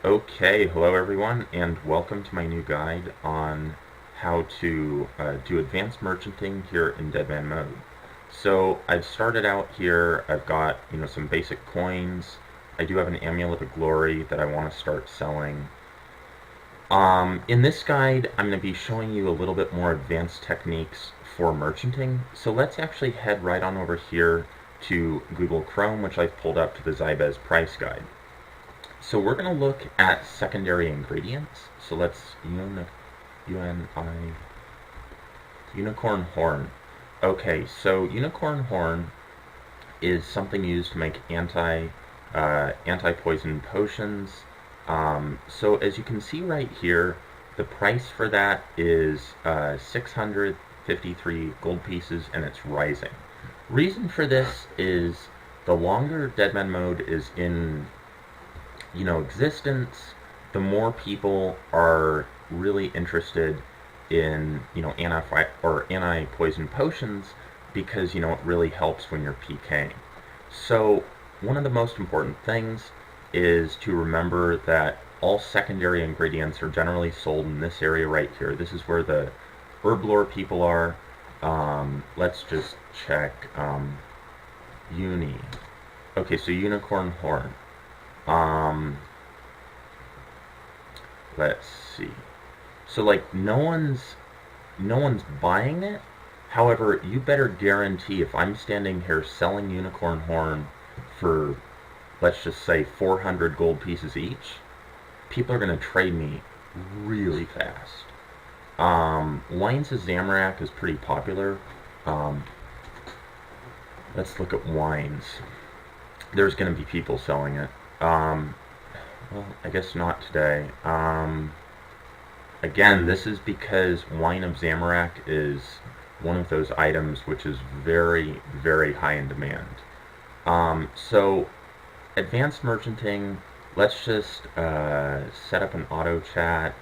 Okay, hello everyone, and welcome to my new guide on how to do advanced merchanting here in Deadman Mode. So I've started out here. I've got some basic coins. I do have an amulet of glory that I want to start selling. In this guide, I'm going to be showing you a little bit more advanced techniques for merchanting. So let's actually head right on over here to Google Chrome, which I've pulled up to the Zybez price guide. So we're going to look at secondary ingredients. So let's unicorn horn. Okay, so unicorn horn is something used to make anti-poison potions. So as you can see right here, the price for that is 653 gold pieces, and it's rising. Reason for this is the longer Deadman Mode is in existence, the more people are really interested in anti-poison potions because it really helps when you're PKing. So one of the most important things is to remember that all secondary ingredients are generally sold in this area right here. This is where the herblore people are. Let's just check uni. Okay, so unicorn horn. Let's see. So like no one's buying it. However, you better guarantee if I'm standing here selling unicorn horn for, let's just say, 400 gold pieces each, people are going to trade me really fast. Wines of Zamorak is pretty popular. Let's look at wines. There's going to be people selling it. Well, I guess not today. Again, this is because Wine of Zamorak is one of those items which is very, very high in demand. So, advanced merchanting, let's just set up an auto chat.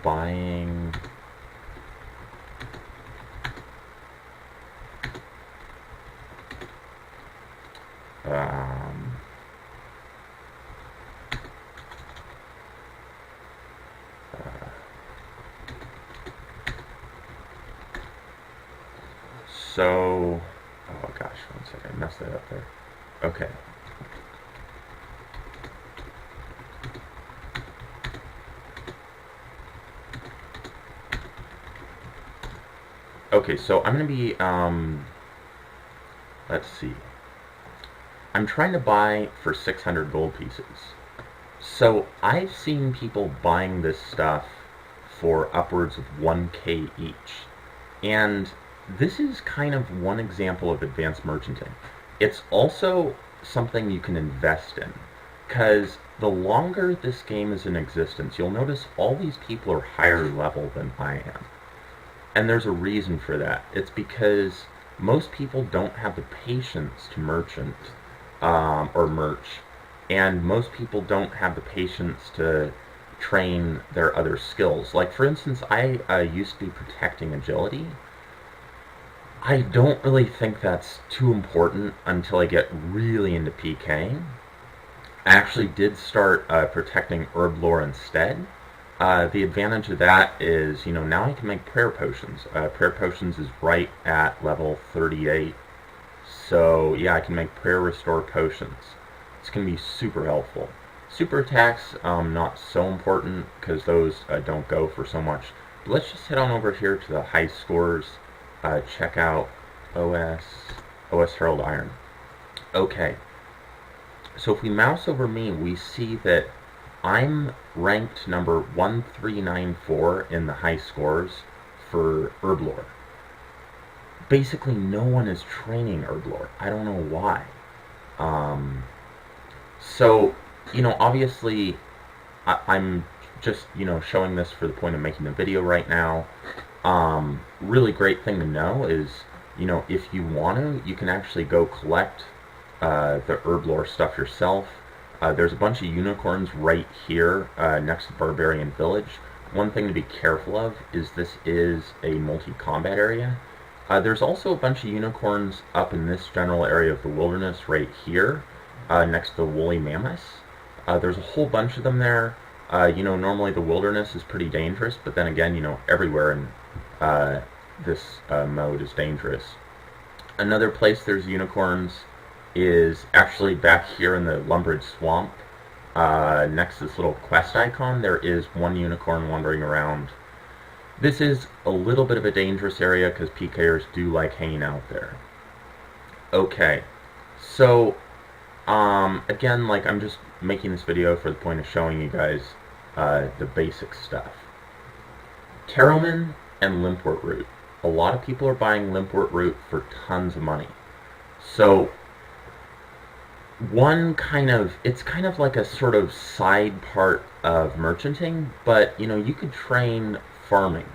Buying... So, oh gosh, one second, I messed that up there. Okay. Okay, so I'm going to be, let's see. I'm trying to buy for 600 gold pieces. So I've seen people buying this stuff for upwards of 1k each. And this is kind of one example of advanced merchanting. It's also something you can invest in, because the longer this game is in existence, you'll notice all these people are higher level than I am. And there's a reason for that. It's because most people don't have the patience to merchant or merch, and most people don't have the patience to train their other skills. Like, for instance, I used to be protecting agility. I don't really think that's too important until I get really into PKing. I actually did start protecting herblore instead. The advantage of that is, now I can make prayer potions. Prayer potions is right at level 38. So, yeah, I can make prayer restore potions. It's going to be super helpful. Super attacks, not so important, because those don't go for so much. But let's just head on over here to the high scores. Check out OS Herald Iron. Okay, so if we mouse over me, we see that I'm ranked number 1394 in the high scores for herblore. Basically, no one is training herblore. I don't know why. So, obviously, I'm just, showing this for the point of making the video right now. Really great thing to know is, if you want to, you can actually go collect the herblore stuff yourself. There's a bunch of unicorns right here next to Barbarian Village. One thing to be careful of is this is a multi-combat area. There's also a bunch of unicorns up in this general area of the wilderness right here next to the woolly mammoths. There's a whole bunch of them there. Normally the wilderness is pretty dangerous, but then again, everywhere in this mode is dangerous. Another place there's unicorns is actually back here in the Lumbridge Swamp. Next to this little quest icon, there is one unicorn wandering around. This is a little bit of a dangerous area because PKers do like hanging out there. Okay, so again, I'm just making this video for the point of showing you guys the basic stuff. Tarrowman and Limpwort Root. A lot of people are buying Limpwort Root for tons of money. So it's kind of like a sort of side part of merchanting, but you could train farming.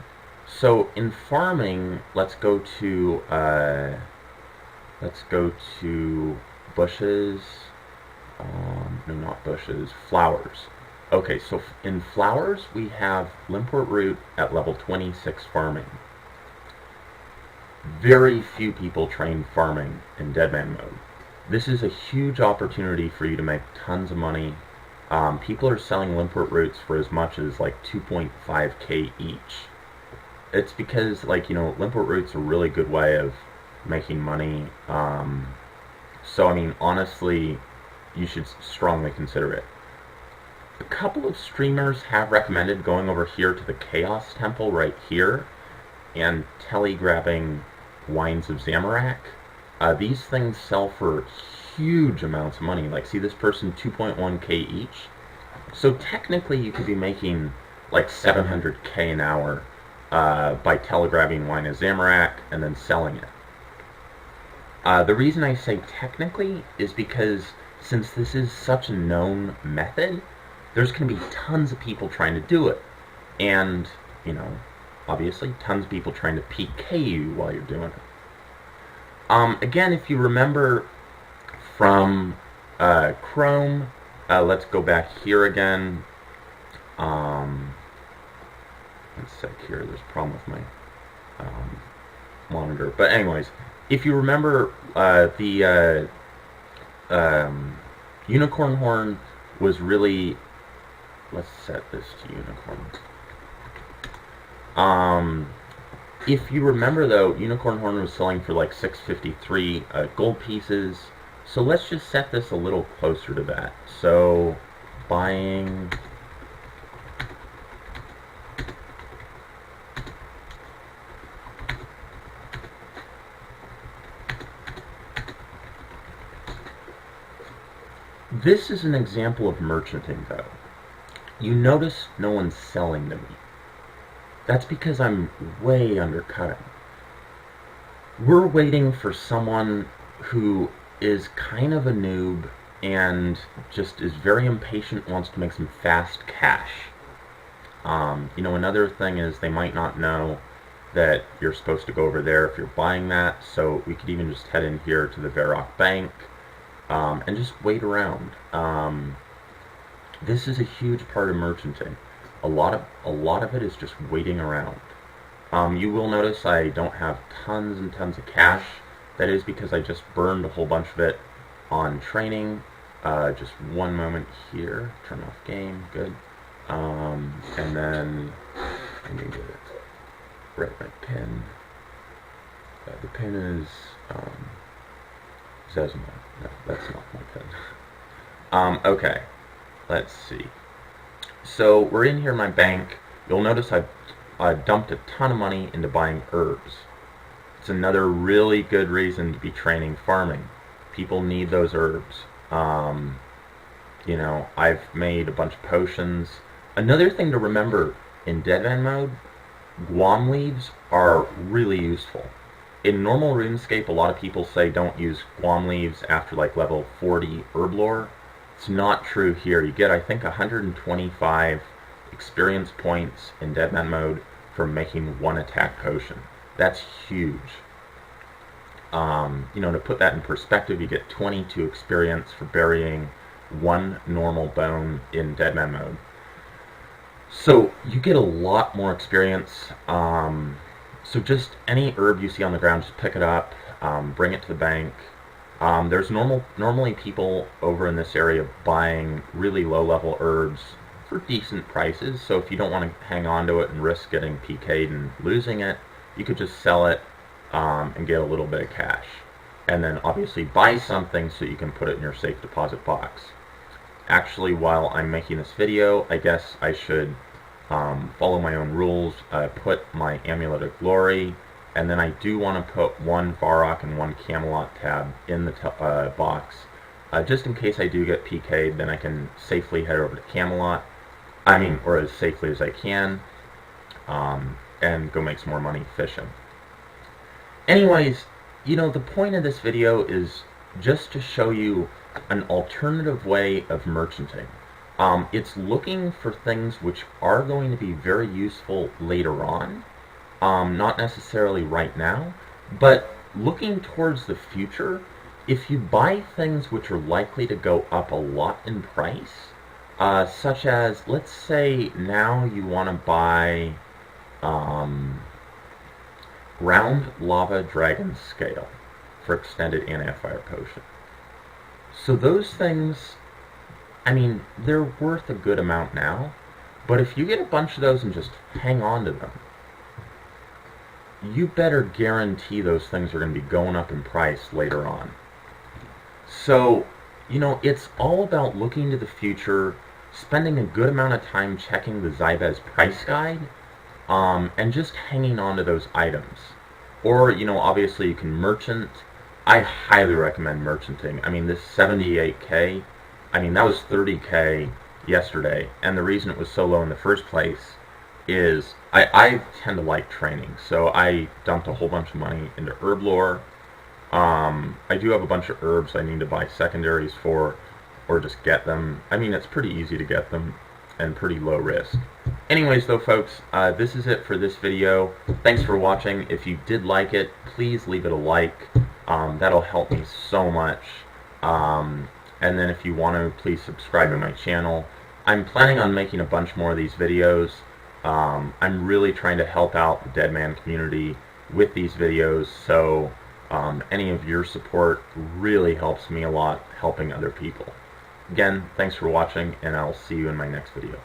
So in farming, let's go to bushes. No, not bushes. Flowers. Okay, so in flowers we have Limpwort Root at level 26 farming. Very few people train farming in Deadman Mode. This is a huge opportunity for you to make tons of money. People are selling Limpwort Roots for as much as 2.5k each. It's because Limpwort Roots are a really good way of making money. So I mean, honestly, you should strongly consider it. A couple of streamers have recommended going over here to the Chaos Temple right here and telegrabbing Wines of Zamorak. These things sell for huge amounts of money. See this person, 2.1k each. So technically you could be making 700k an hour by telegrabbing Wine of Zamorak and then selling it. The reason I say technically is because since this is such a known method, there's going to be tons of people trying to do it. And, obviously tons of people trying to PK you while you're doing it. Again, if you remember from Chrome, let's go back here again. One sec here, there's a problem with my monitor. But anyways, if you remember, the unicorn horn was really... Let's set this to unicorn. If you remember though, unicorn horn was selling for 653 gold pieces. So let's just set this a little closer to that. So buying... This is an example of merchanting though. You notice no one's selling to me. That's because I'm way undercutting. We're waiting for someone who is kind of a noob and just is very impatient, wants to make some fast cash. Another thing is they might not know that you're supposed to go over there if you're buying that, so we could even just head in here to the Varrock Bank and just wait around. This is a huge part of merchanting. A lot of it is just waiting around. You will notice I don't have tons and tons of cash. That is because I just burned a whole bunch of it on training. Just one moment here. Turn off game. Good. And then I need to write my pin. The pin is Zezma. No, that's not my pin. Okay. Let's see. So we're in here in my bank. You'll notice I dumped a ton of money into buying herbs. It's another really good reason to be training farming. People need those herbs. I've made a bunch of potions. Another thing to remember in Deadman Mode, guam leaves are really useful. In normal RuneScape, a lot of people say don't use guam leaves after level 40 herblore. It's not true here. You get, I think, 125 experience points in Deadman Mode for making one attack potion. That's huge. To put that in perspective, you get 22 experience for burying one normal bone in Deadman Mode. So you get a lot more experience. So just any herb you see on the ground, just pick it up, bring it to the bank, There's normally people over in this area buying really low-level herbs for decent prices, so if you don't want to hang on to it and risk getting PK'd and losing it, you could just sell it and get a little bit of cash. And then obviously buy something so you can put it in your safe deposit box. Actually, while I'm making this video, I guess I should follow my own rules, put my Amulet of Glory, and then I do want to put one Varrock and one Camelot tab in the box. Just in case I do get PK'd, then I can safely head over to Camelot, or as safely as I can, and go make some more money fishing. Anyways, the point of this video is just to show you an alternative way of merchanting. It's looking for things which are going to be very useful later on, not necessarily right now, but looking towards the future. If you buy things which are likely to go up a lot in price, such as, let's say now you want to buy Ground Lava Dragon Scale for extended anti-fire potion. So those things, they're worth a good amount now, but if you get a bunch of those and just hang on to them, you better guarantee those things are going to be going up in price later on. So, it's all about looking to the future, spending a good amount of time checking the Zybez price guide, and just hanging on to those items. Or, obviously you can merchant. I highly recommend merchanting. This 78k, that was 30k yesterday, and the reason it was so low in the first place is I tend to like training, so I dumped a whole bunch of money into herblore. I do have a bunch of herbs I need to buy secondaries for, or just get them. It's pretty easy to get them, and pretty low risk. Anyways though folks, this is it for this video. Thanks for watching. If you did like it, please leave it a like. That'll help me so much. And then if you want to, please subscribe to my channel. I'm planning on making a bunch more of these videos. I'm really trying to help out the Deadman community with these videos, so any of your support really helps me a lot helping other people. Again, thanks for watching, and I'll see you in my next video.